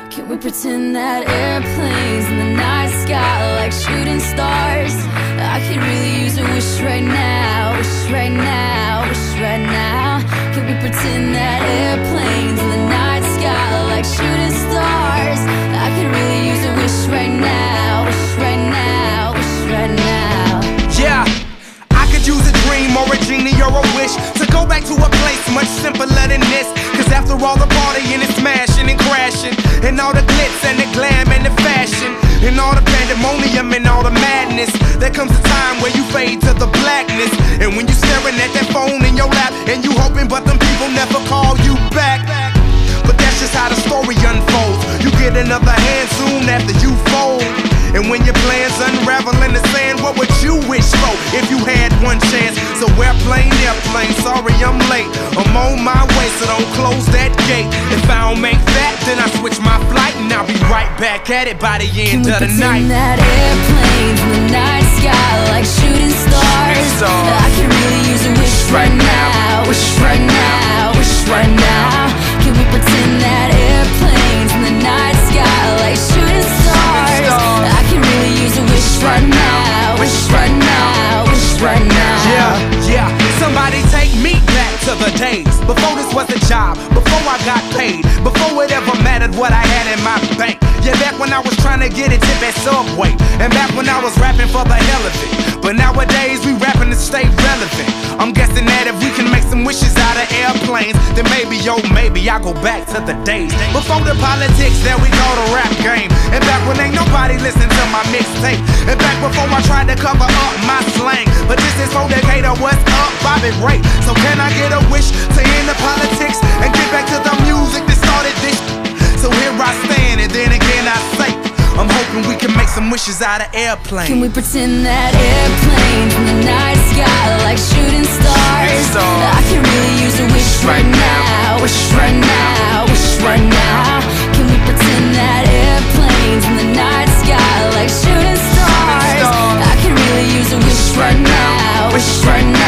Can we pretend that airplanes in the night sky are like shooting stars? I could really use a wish right now, wish right now, wish right now. Can we pretend that airplanes in the night sky are like shooting stars? I could really use a wish right now, wish right now, wish right now. Yeah, I could use a dream or a genie or a wish to go back to a place much simpler than this. Cause after all the partying and smashing and crashing, and all the glitz and the glam and the fashion, and all the pandemonium and all the madness, there comes a time where you fade to the blackness. And when you staring at that phone in your lap, and you hoping but them people never call you back. But that's just how the story unfolds. You get another hand soon after you fold. And when your plans unravel in the sand, what would you wish for if you had one chance? So airplane, sorry I'm late. I'm on my way, so don't close that gate. If I don't make that, then I switch my flight, and I'll be right back at it by the end of the night. Can we pretend that airplanes in the night sky are like shooting stars? I can really use a wish right now, wish right now, wish right now. Can we pretend that airplanes in the night sky are like shooting stars? I can really use a wish right now, wish right now, wish right now. Yeah, somebody take me back to the days before this was a job, before I got paid, before it ever mattered what I had in my bank. Yeah, back when I was trying to get a tip at Subway, and back when I was rapping for the hell of it. But nowadays we rapping to stay relevant. I'm guessing that if we can make some wishes out of airplanes, then maybe, oh maybe I'll go back to the days before the politics, there we go, the rap game. And back when ain't nobody listen to my mixtape, and back before I tried to cover up my slang. But this is for Decatur, what's up, Bobby Ray? So can I get a wish to end the politics and get back to the music that started this? So here I stand, and then again I say, I'm hoping we can make some wishes out of airplanes. Can we pretend that airplanes in the night sky are like shooting stars? I can really use a wish right now, wish right now, wish right now. Can we pretend that airplanes in the night sky are like shooting stars? I can really use a wish right now, wish right now.